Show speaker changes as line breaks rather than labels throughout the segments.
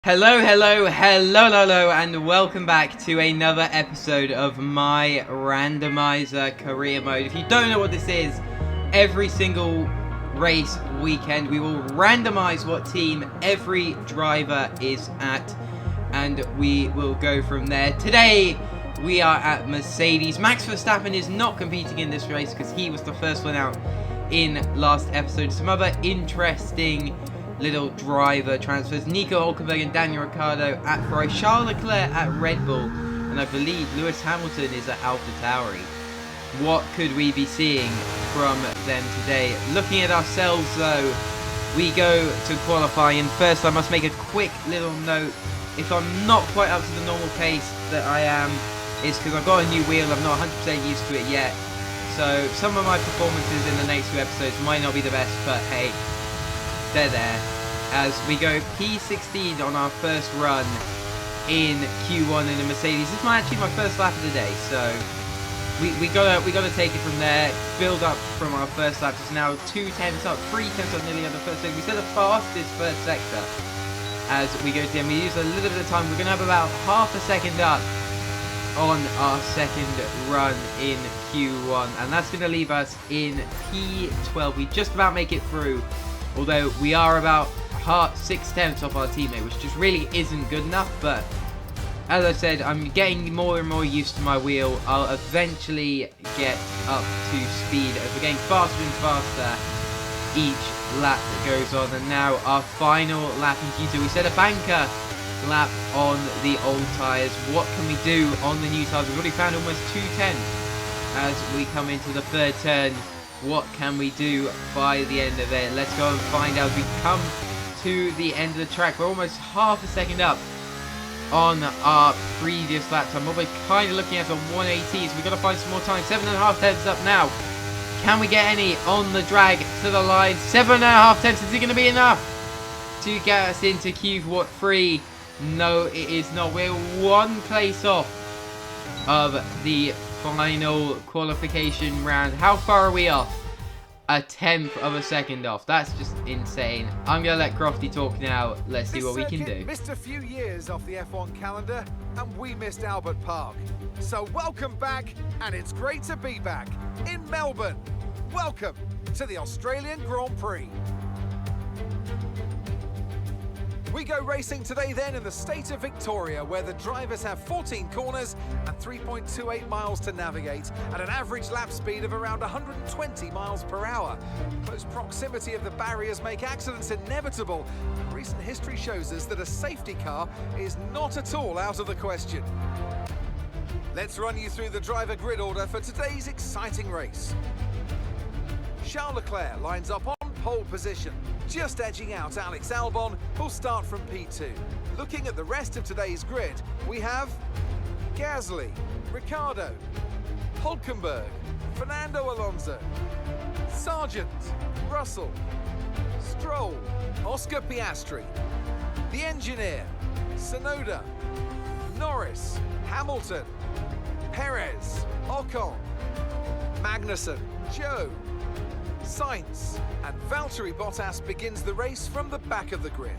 Hello, and welcome back to another episode of my Randomiser career mode. If you don't know what this is, every single race weekend we will randomize what team every driver is at, and we will go from there. Today we are at Mercedes. Max Verstappen is not competing in this race because he was the first one out in last episode. Some other interesting little driver transfers: Nico Hülkenberg and Daniel Ricciardo at Ferrari, Charles Leclerc at Red Bull, and I believe Lewis Hamilton is at AlphaTauri. What could we be seeing from them today? Looking at ourselves though, we go to qualifying, and first I must make a quick little note. If I'm not quite up to the normal pace that I am, it's because I've got a new wheel. I'm not 100% used to it yet, so some of my performances in the next few episodes might not be the best, but hey, they're there. As we go P16 on our first run in Q1 in the Mercedes. This is actually my first lap of the day, so we gotta take it from there. Build up from our first lap. It's now 2/10 up, 3/10 up nearly on the first sector. We set the fastest first sector as we go to the end. We use a little bit of time. We're gonna have about half a second up on our second run in Q1, and that's gonna leave us in P12. We just about make it through, although we are about 6/10 off our teammate, which just really isn't good enough. But as I said, I'm getting more and more used to my wheel. I'll eventually get up to speed as we're getting faster and faster each lap that goes on. And now our final lap in Q2. We set a banker lap on the old tyres. What can we do on the new tyres? We've already found almost 2/10 as we come into the third turn. What can we do by the end of it? Let's go and find out. We come to the end of the track. We're almost half a second up on our previous lap time. What we're kind of looking at on 180, so we've got to find some more time. 7.5 tenths up now. Can we get any on the drag to the line? 7.5 tenths. Is it going to be enough to get us into Q3? No, it is not. We're one place off of the final qualification round. How far are we off? 1/10 of a second off. That's just insane. I'm gonna let Crofty talk now. Let's see what we can do.
Missed a few years off the F1 calendar, and we missed Albert Park. So welcome back, and it's great to be back in Melbourne. Welcome to the Australian Grand Prix. We go racing today then in the state of Victoria, where the drivers have 14 corners and 3.28 miles to navigate at an average lap speed of around 120 miles per hour. Close proximity of the barriers make accidents inevitable. Recent history shows us that a safety car is not at all out of the question. Let's run you through the driver grid order for today's exciting race. Charles Leclerc lines up on pole position, just edging out Alex Albon, who'll start from P2. Looking at the rest of today's grid, we have Gasly, Ricciardo, Hülkenberg, Fernando Alonso, Sargent, Russell, Stroll, Oscar Piastri, the engineer, Tsunoda, Norris, Hamilton, Perez, Ocon, Magnussen, Joe, Sainz, and Valtteri Bottas begins the race from the back of the grid.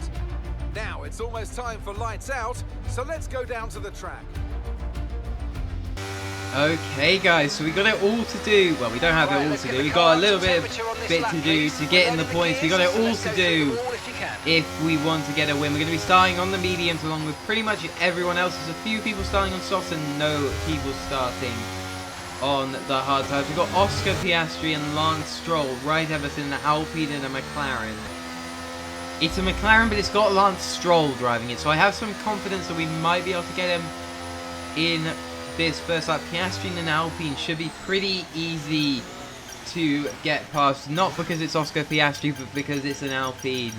Now it's almost time for lights out, so let's go down to the track.
Okay guys, so we got it all to do. Well, we don't have it all to do. We got a little bit to do to get in the points. We got it all to do if we want to get a win. We're going to be starting on the mediums along with pretty much everyone else. There's a few people starting on softs and no people starting on the hard tyres. We've got Oscar Piastri and Lance Stroll right of us in the Alpine and a McLaren. It's a McLaren, but it's got Lance Stroll driving it, so I have some confidence that we might be able to get him in this first lap. Piastri and an Alpine should be pretty easy to get past, not because it's Oscar Piastri, but because it's an Alpine.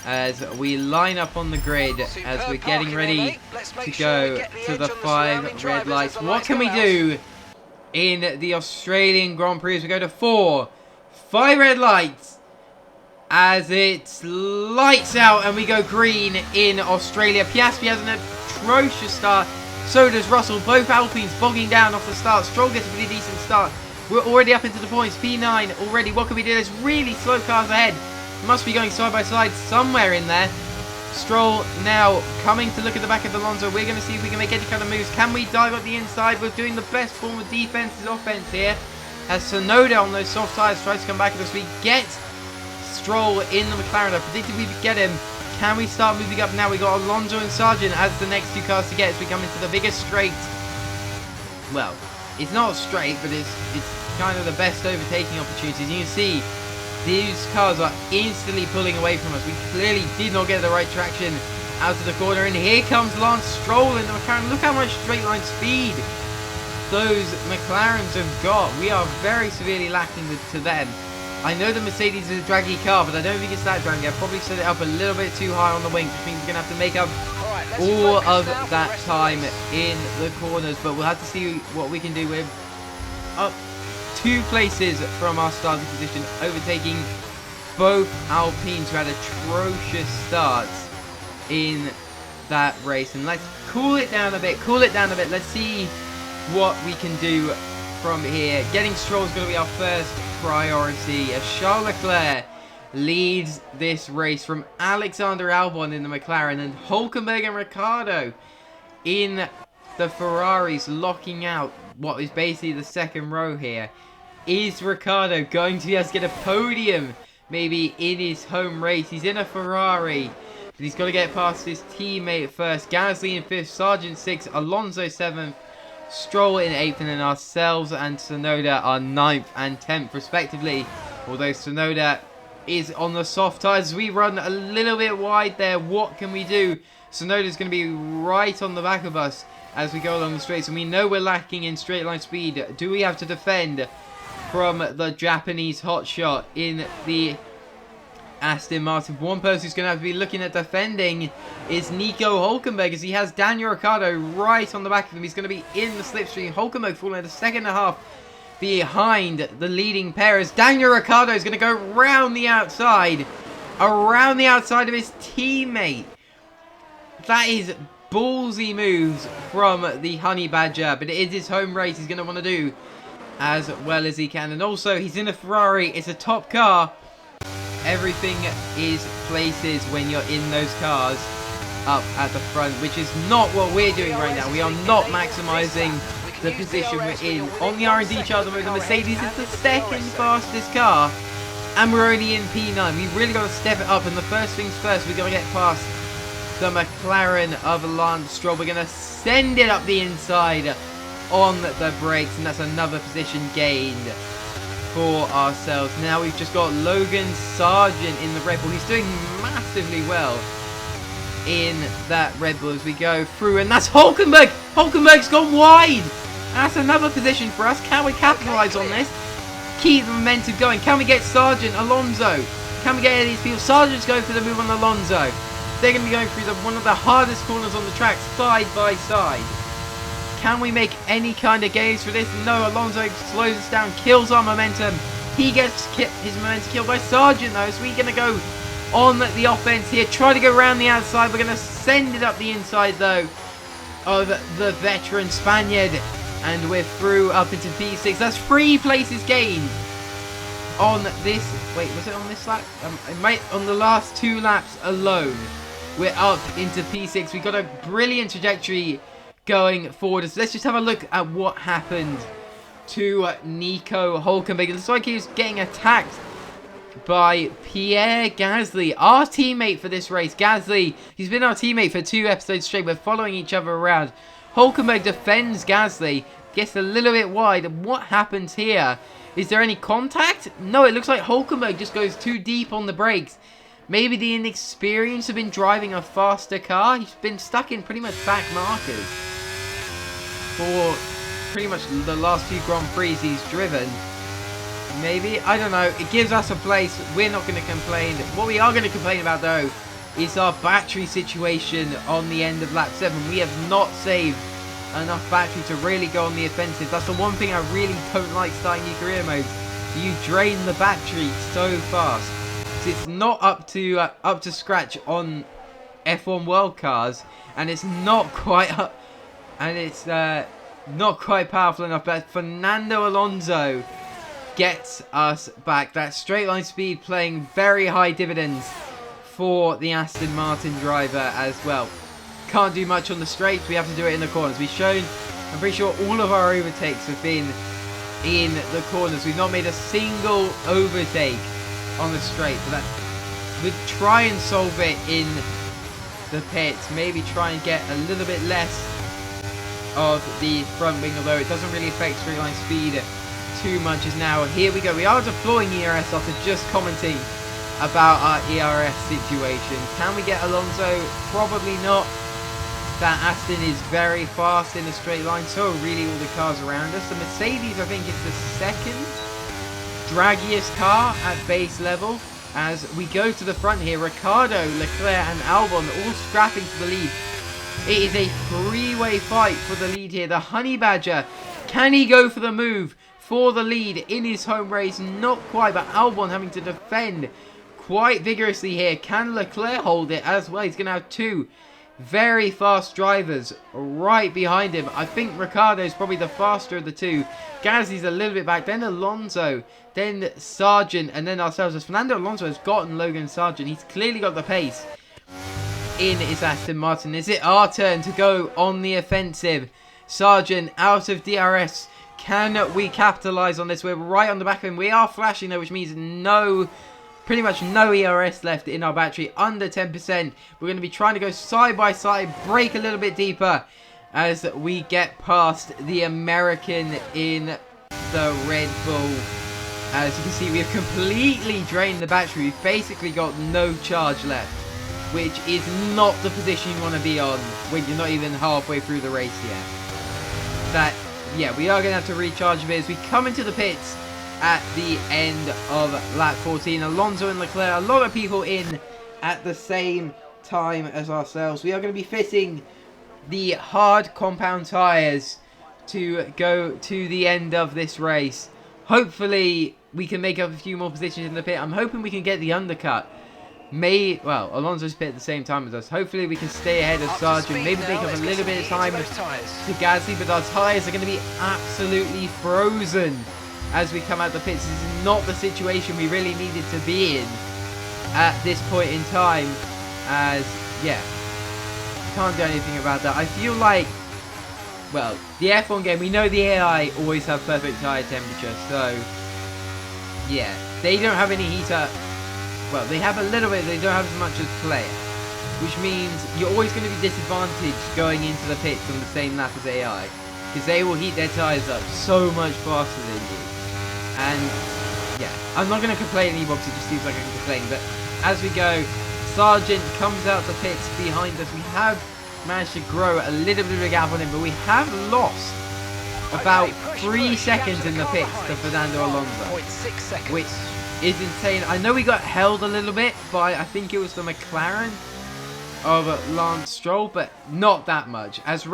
As we line up on the grid, as we're getting ready to go to the 5 red lights. What can we do in the Australian Grand Prix as we go to 5 red lights as it's lights out and we go green in Australia? Piastri has an atrocious start, so does Russell. Both Alpines bogging down off the start. Stroll gets a pretty decent start. We're already up into the points. P9 already. What can we do? There's really slow cars ahead. Must be going side by side somewhere in there. Stroll now coming to look at the back of Alonso. We're going to see if we can make any kind of moves. Can we dive up the inside? We're doing the best form of defense is offense here. As Tsunoda on those soft tires tries to come back at us. We get Stroll in the McLaren. I predicted we would get him. Can we start moving up now? We got Alonso and Sargent as the next two cars to get as we come into the biggest straight. Well, it's not straight, but it's kind of the best overtaking opportunities. You can see these cars are instantly pulling away from us. We clearly did not get the right traction out of the corner. And here comes Lance Stroll in the McLaren. Look how much straight line speed those McLarens have got. We are very severely lacking to them. I know the Mercedes is a draggy car, but I don't think it's that draggy. I've probably set it up a little bit too high on the wings, which means we're going to have to make up all of that time in the corners. But we'll have to see what we can do with up 2 places from our starting position, overtaking both Alpines who had atrocious starts in that race. And let's cool it down a bit, let's see what we can do from here. Getting Stroll is going to be our first priority as Charles Leclerc leads this race from Alexander Albon in the McLaren and Hülkenberg and Ricciardo in the Ferraris, locking out what is basically the second row here. Is Ricciardo going to be able to get a podium maybe in his home race? He's in a Ferrari, but he's got to get past his teammate first. Gasly in 5th, Sargent 6th, Alonso 7th, Stroll in 8th, and then ourselves and Tsunoda are 9th and 10th respectively. Although Tsunoda is on the soft tyres, we run a little bit wide there. What can we do? Tsunoda's going to be right on the back of us as we go along the straights, and we know we're lacking in straight line speed. Do we have to defend from the Japanese hotshot in the Aston Martin? One person who's going to have to be looking at defending is Nico Hülkenberg, as he has Daniel Ricciardo right on the back of him. He's going to be in the slipstream. Hülkenberg falling a second and a half behind the leading pair, as Daniel Ricciardo is going to go around the outside of his teammate. That is ballsy moves from the Honey Badger, but it is his home race. He's going to want to do as well as he can, and also he's in a Ferrari. It's a top car. Everything is places when you're in those cars up at the front, which is not what we're doing right now. We are not maximizing the position we're in. On the R&D chart, the Mercedes is the second fastest car, and we're only in P9. We've really got to step it up, and the first things first, we've got to get past the McLaren of Lance Stroll. We're going to send it up the inside on the brakes, and that's another position gained for ourselves. Now we've just got Logan Sargent in the Red Bull. He's doing massively well in that Red Bull as we go through, and that's Hülkenberg. Hülkenberg's gone wide. That's another position for us. Can we capitalize on this? Keep the momentum going. Can we get Sargent, Alonso? Can we get any of these people? Sargent's going for the move on Alonso. They're going to be going through one of the hardest corners on the track, side by side. Can we make any kind of gains for this? No, Alonso slows us down, kills our momentum. He gets his momentum killed by Sargent though, so we're going to go on the offense here. Try to go around the outside. We're going to send it up the inside though of the veteran Spaniard. And we're through up into P6. That's 3 places gained on this. Wait, was it on this lap? It might on the last 2 laps alone. We're up into P6. We've got a brilliant trajectory going forward. So let's just have a look at what happened to Nico Hülkenberg. It looks like he was getting attacked by Pierre Gasly, our teammate for this race. Gasly, he's been our teammate for 2 episodes straight. We're following each other around. Hülkenberg defends Gasly, gets a little bit wide. What happens here? Is there any contact? No, it looks like Hülkenberg just goes too deep on the brakes. Maybe the inexperience of been driving a faster car. He's been stuck in pretty much back markers for pretty much the last few Grand Prix he's driven. Maybe, I don't know. It gives us a place. We're not going to complain. What we are going to complain about though is our battery situation on the end of lap 7. We have not saved enough battery to really go on the offensive. That's the one thing I really don't like starting new career modes. You drain the battery so fast. It's not up to scratch on F1 World cars, and it's not quite up, and it's not quite powerful enough. But Fernando Alonso gets us back. That straight line speed playing very high dividends for the Aston Martin driver as well. Can't do much on the straights, we have to do it in the corners. We've shown, I'm pretty sure all of our overtakes have been in the corners. We've not made a single overtake on the straight, but we'd try and solve it in the pits. Maybe try and get a little bit less of the front wing, although it doesn't really affect straight line speed too much as now. Here we go, we are deploying ERS after just commenting about our ERS situation. Can we get Alonso? Probably not. That Aston is very fast in a straight line, so are really all the cars around us. The Mercedes, I think, is the second draggiest car at base level. As we go to the front here, Ricciardo, Leclerc and Albon all scrapping for the lead. It is a three-way fight for the lead here. The Honey Badger, can he go for the move for the lead in his home race? Not quite, but Albon having to defend quite vigorously here. Can Leclerc hold it as well? He's going to have two very fast drivers right behind him. I think Ricciardo is probably the faster of the two. Gasly's a little bit back, then Alonso, then Sargent, and then ourselves. As Fernando Alonso has gotten Logan Sargent, he's clearly got the pace in his Aston Martin. Is it our turn to go on the offensive? Sargent out of DRS. Can we capitalise on this? We're right on the back of him. We are flashing though, which means pretty much no ERS left in our battery, under 10%. We're going to be trying to go side by side, brake a little bit deeper as we get past the American in the Red Bull. As you can see, we have completely drained the battery. We've basically got no charge left, which is not the position you want to be on when you're not even halfway through the race yet. Yeah, we are going to have to recharge a bit as we come into the pits at the end of lap 14. Alonso and Leclerc, a lot of people in at the same time as ourselves. We are going to be fitting the hard compound tyres to go to the end of this race. Hopefully we can make up a few more positions in the pit. I'm hoping we can get the undercut. Well, Alonso's pit at the same time as us. Hopefully we can stay ahead of Sargent. Maybe make up a little bit of time to Gasly, but our tyres are going to be absolutely frozen as we come out the pits. This is not the situation we really needed to be in at this point in time, as yeah, can't do anything about that. I feel like, well, the F1 game, we know the AI always have perfect tyre temperature, so yeah, they don't have any heater. Well, they have a little bit, they don't have as much as player, which means you're always going to be disadvantaged going into the pits on the same lap as AI, because they will heat their tyres up so much faster than you. And yeah, I'm not going to complain anymore because it just seems like I can complain, but as we go, Sargent comes out the pits behind us. We have managed to grow a little bit of a gap on him, but we have lost about 3 seconds in the pits to Fernando Alonso, which is insane. I know we got held a little bit by, I think it was the McLaren of Lance Stroll, but not that much. As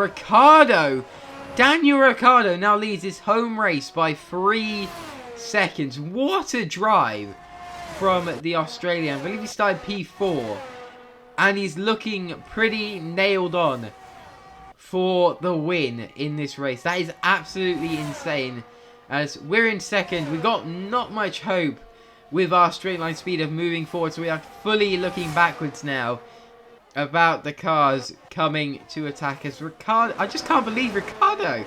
Daniel Ricciardo now leads his home race by 3 seconds. What a drive from the Australian. I believe he started P4, and he's looking pretty nailed on for the win in this race. That is absolutely insane. As we're in second, we got not much hope with our straight line speed of moving forward, so we are fully looking backwards now about the cars coming to attack us. Ricciardo, I just can't believe Ricciardo.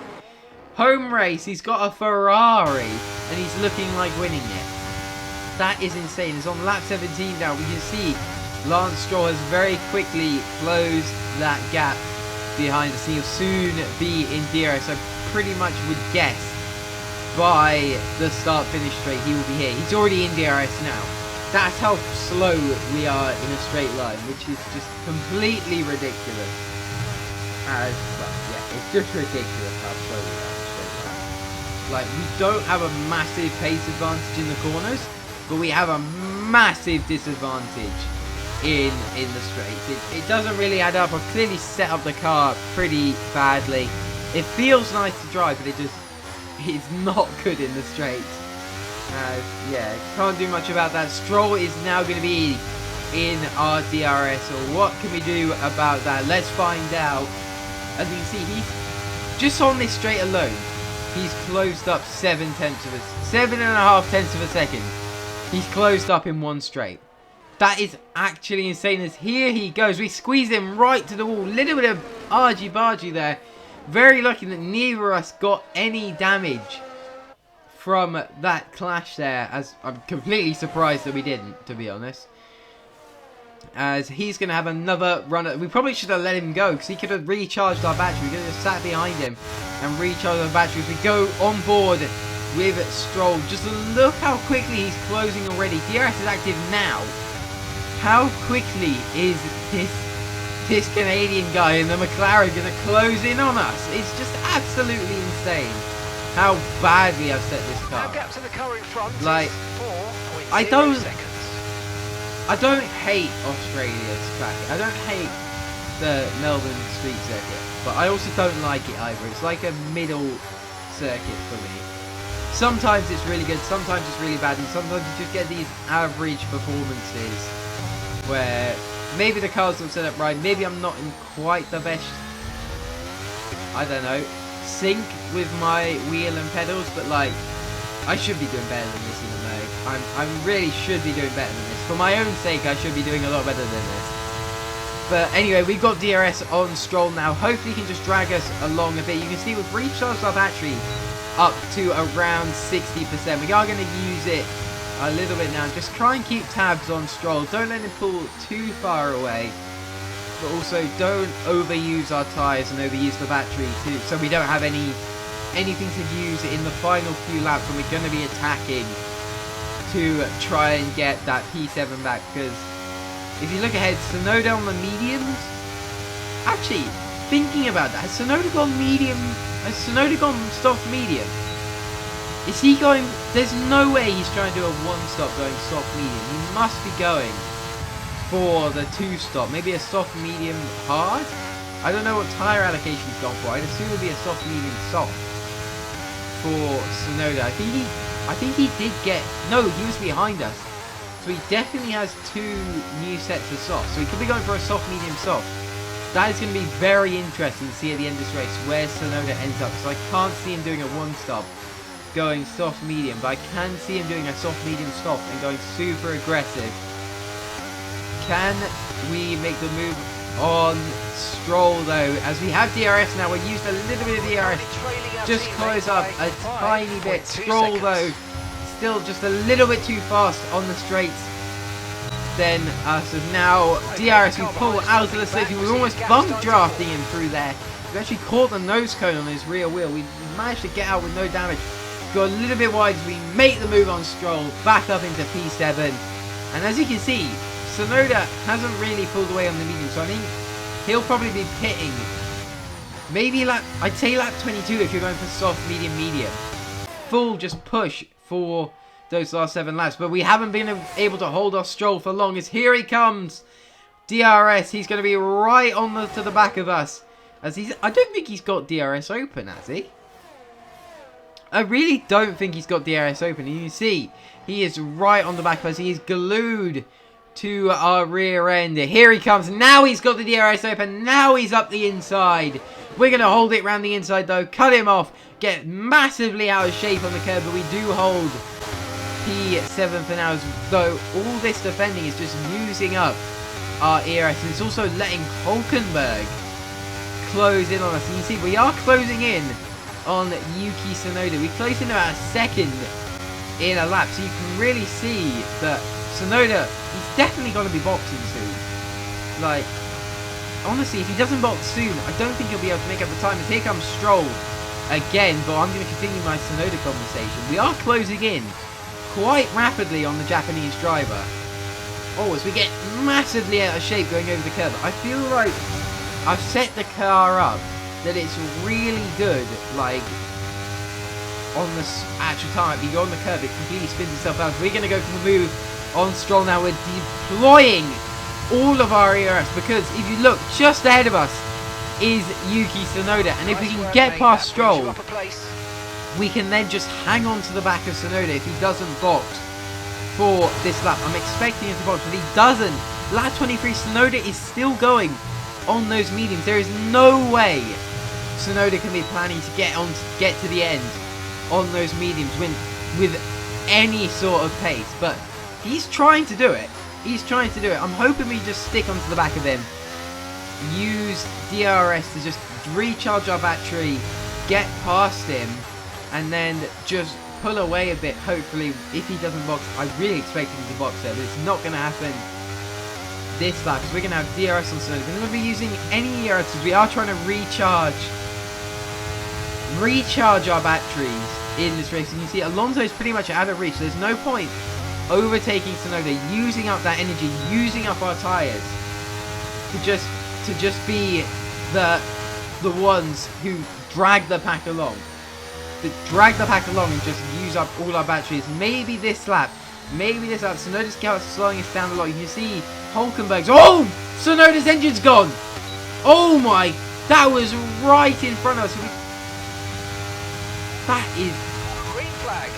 Home race, he's got a Ferrari and he's looking like winning it. That is insane. It's on lap 17 now. We can see Lance Stroll has very quickly closed that gap behind us. He'll soon be in DRS. I pretty much would guess by the start-finish straight he will be here. He's already in DRS now. That's how slow we are in a straight line, which is just completely ridiculous. Well, yeah, it's just ridiculous how slow we are in a straight line. Like, we don't have a massive pace advantage in the corners, but we have a massive disadvantage in the straights. It doesn't really add up. I've clearly set up the car pretty badly. It feels nice to drive, but it's not good in the straights. Yeah, can't do much about that. Stroll is now going to be in our DRS, so what can we do about that? Let's find out. As you can see, he's just on this straight alone, he's closed up 7.5 tenths of a second. He's closed up in one straight. That is actually insane. As here he goes. We squeeze him right to the wall. Little bit of argy-bargy there. Very lucky that neither of us got any damage from that clash there. As I'm completely surprised that we didn't, to be honest. As he's going to have another run. We probably should have let him go, because he could have recharged our battery. We could have just sat behind him and recharged our battery. As we go on board with Stroll. Just look how quickly he's closing already. DRS is active now. How quickly is this Canadian guy in the McLaren going to close in on us? It's just absolutely insane how badly I've set this car.
Gap to the car in front.
Like, I don't hate Australia's track. I don't hate the Melbourne street circuit, but I also don't like it either. It's like a middle circuit for me. Sometimes it's really good, sometimes it's really bad, and sometimes you just get these average performances where maybe the car's not set up right, maybe I'm not in quite the best, I don't know, sync with my wheel and pedals, but like, I should be doing better than this in the Meg. I really should be doing better than this. For my own sake, I should be doing a lot better than this. But anyway, we've got DRS on Stroll now. Hopefully he can just drag us along a bit. You can see we've recharged our battery up to around 60%. We are going to use it a little bit now. Just try and keep tabs on Stroll. Don't let him pull too far away. But also don't overuse our tyres and overuse the battery too, so we don't have anything to use in the final few laps when we're going to be attacking to try and get that P7 back. Because if you look ahead, Tsunoda on the mediums. Actually, thinking about that, has Tsunoda gone medium? Has Tsunoda gone soft medium? Is he going? There's no way he's trying to do a one-stop going soft medium. He must be going for the two-stop. Maybe a soft medium hard? I don't know what tyre allocation he's gone for. I'd assume it would be a soft medium soft for Tsunoda. I think he did get... No, he was behind us. So he definitely has two new sets of softs. So he could be going for a soft medium soft. That is going to be very interesting to see at the end of this race where Tsunoda ends up. So I can't see him doing a one-stop going soft medium, but I can see him doing a soft medium soft and going super aggressive. Can we make the move on Stroll though? As we have DRS now, we'll use a little bit of DRS, just close up a tiny bit. Stroll though, still just a little bit too fast on the straights than us. So now DRS, we pull out of the safety. We're almost bump drafting him through there. We actually caught the nose cone on his rear wheel. We managed to get out with no damage. Go a little bit wide as we make the move on Stroll, back up into P7. And as you can see, Tsunoda hasn't really pulled away on the medium, so I think he'll probably be pitting maybe I'd say lap 22 if you're going for soft, medium, medium. Full just push for those last 7 laps, but we haven't been able to hold our Stroll for long. As here he comes, DRS. He's going to be right on to the back of us. As I don't think he's got DRS open, has he? I really don't think he's got DRS open. And you see, he is right on the back of us. He is glued to our rear end. Here he comes. Now he's got the DRS open. Now he's up the inside. We're going to hold it around the inside though. Cut him off. Get massively out of shape on the curb. But we do hold P7 for now. Though all this defending is just using up our ERS. And it's also letting Hulkenberg close in on us. And you see, we are closing in on Yuki Tsunoda. We close in about a second in a lap. So you can really see that Tsunoda, he's definitely going to be boxing soon. Like, honestly, if he doesn't box soon, I don't think he'll be able to make up the time. As here comes Stroll again, but I'm going to continue my Tsunoda conversation. We are closing in quite rapidly on the Japanese driver. Oh, as we get massively out of shape going over the curb. I feel like I've set the car up that it's really good, like, on the actual time. If you go on the curb, it completely spins itself out. We're going to go for the move on Stroll now. We're deploying all of our ERS, because if you look, just ahead of us is Yuki Tsunoda, and if we can get past Stroll, we can then just hang on to the back of Tsunoda if he doesn't box for this lap. I'm expecting him to box, but he doesn't. Lap 23, Tsunoda is still going on those mediums. There is no way Tsunoda can be planning to get to the end on those mediums with any sort of pace, but he's trying to do it. He's trying to do it. I'm hoping we just stick onto the back of him. Use DRS to just recharge our battery, get past him, and then just pull away a bit. Hopefully, if he doesn't box, I really expect him to box there, but it's not going to happen this lap because we're going to have DRS on Sonoda. We're not going to be using any ERS because we are trying to recharge our batteries in this race. And you see, Alonso is pretty much out of reach. There's no point overtaking Sonoda, using up that energy, using up our tyres to just be the ones who drag the pack along. To drag the pack along and just use up all our batteries. Maybe this lap, Sonoda's slowing us down a lot. You can see Hulkenberg's, oh! Sonoda's engine's gone! Oh my, that was right in front of us. That is...
Green flag.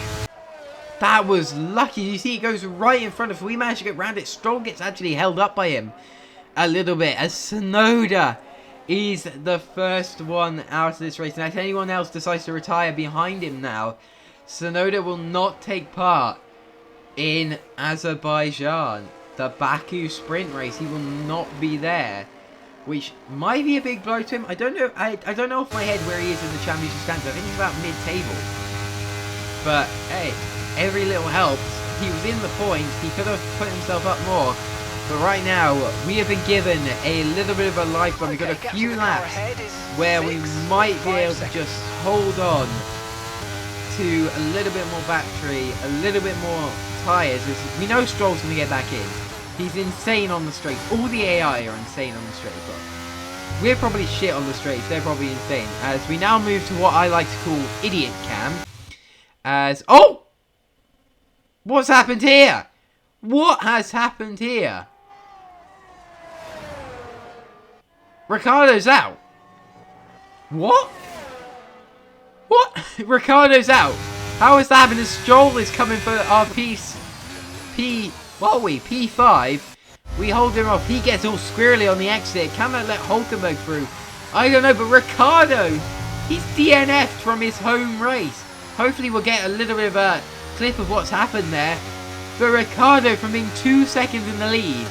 That was lucky. You see, it goes right in front of us. We managed to get round it. Stroll gets actually held up by him a little bit as Sonoda is the first one out of this race. And if anyone else decides to retire behind him now, Sonoda will not take part in Azerbaijan, the Baku sprint race. He will not be there, which might be a big blow to him. I don't know. I don't know off my head where he is in the championship standings. I think he's about mid-table. But hey, every little helps. He was in the points. He could have put himself up more. But right now, we have been given a little bit of a lifeline. We've got a few laps where we might be able to just hold on to a little bit more battery, a little bit more tyres. We know Stroll's going to get back in. He's insane on the straights. All the AI are insane on the straights. But we're probably shit on the straights. They're probably insane. As we now move to what I like to call idiot cam. As... Oh! What's happened here? What has happened here? Ricardo's out. What? What? Ricardo's out. How is that happening? Stroll is coming for our P5. We hold him off. He gets all squirrely on the exit. Can I let Hulkenberg through? I don't know, but Ricardo, he's DNF'd from his home race. Hopefully we'll get a little bit of a clip of what's happened there. But Ricardo, from being 2 seconds in the lead,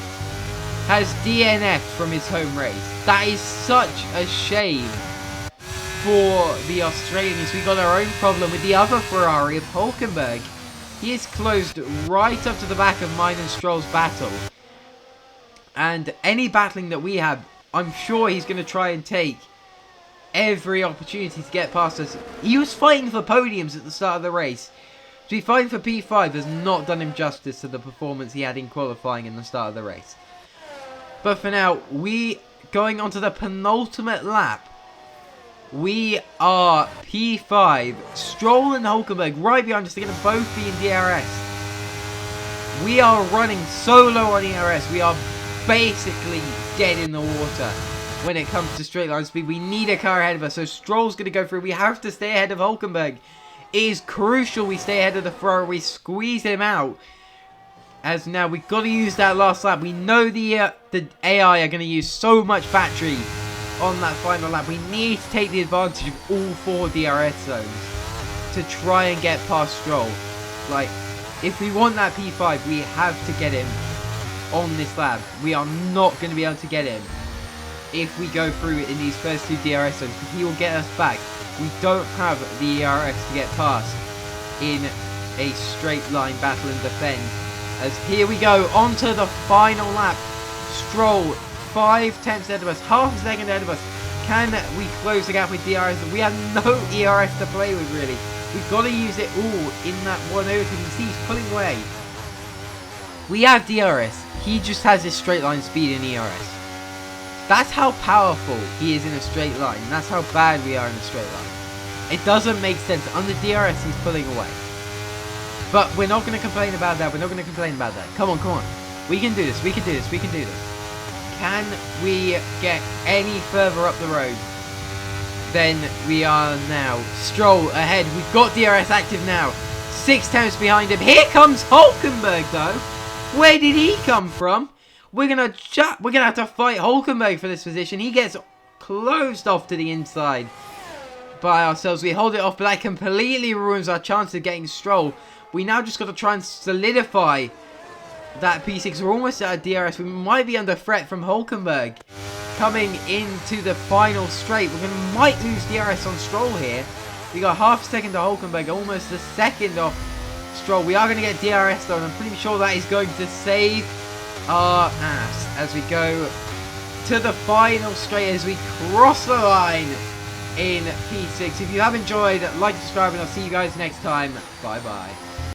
has DNF'd from his home race. That is such a shame for the Australians. We got our own problem with the other Ferrari of Hulkenberg. He is closed right up to the back of mine and Stroll's battle. And any battling that we have, I'm sure he's going to try and take every opportunity to get past us. He was fighting for podiums at the start of the race. To be fighting for P5 has not done him justice to the performance he had in qualifying in the start of the race. But for now, we going on to the penultimate lap. We are P5. Stroll and Hulkenberg right behind us. They're going to both be in DRS. We are running so low on ERS. We are basically dead in the water when it comes to straight line speed. We need a car ahead of us. So Stroll's going to go through. We have to stay ahead of Hulkenberg. It is crucial we stay ahead of the Ferrari. We squeeze him out. As now we've got to use that last lap. We know the AI are going to use so much battery on that final lap. We need to take the advantage of all 4 DRS zones to try and get past Stroll. Like, if we want that P5, we have to get him on this lap. We are not going to be able to get him if we go through in these first 2 DRS zones, because he will get us back. We don't have the ERS to get past in a straight line battle and defend. As here we go, onto the final lap. Stroll, 5 tenths ahead of us, half a second ahead of us. Can we close the gap with DRS? We have no ERS to play with, really. We've got to use it all in that one overtake. You see he's pulling away. We have DRS. He just has his straight line speed in ERS. That's how powerful he is in a straight line. And that's how bad we are in a straight line. It doesn't make sense. Under DRS, he's pulling away. But we're not going to complain about that. We're not going to complain about that. Come on, come on. We can do this. We can do this. We can do this. Can we get any further up the road than we are now? Stroll ahead. We've got DRS active now. 6 tenths behind him. Here comes Hulkenberg, though. Where did he come from? We're gonna have to fight Hulkenberg for this position. He gets closed off to the inside by ourselves. We hold it off, but that completely ruins our chance of getting Stroll. We now just got to try and solidify that P6. We're almost out of DRS. We might be under threat from Hulkenberg coming into the final straight. Might lose DRS on Stroll here. We got half a second to Hulkenberg, almost a second off Stroll. We are going to get DRS though, and I'm pretty sure that is going to save our ass as we go to the final straight, as we cross the line in P6. If you have enjoyed, like, subscribe, and I'll see you guys next time. Bye bye.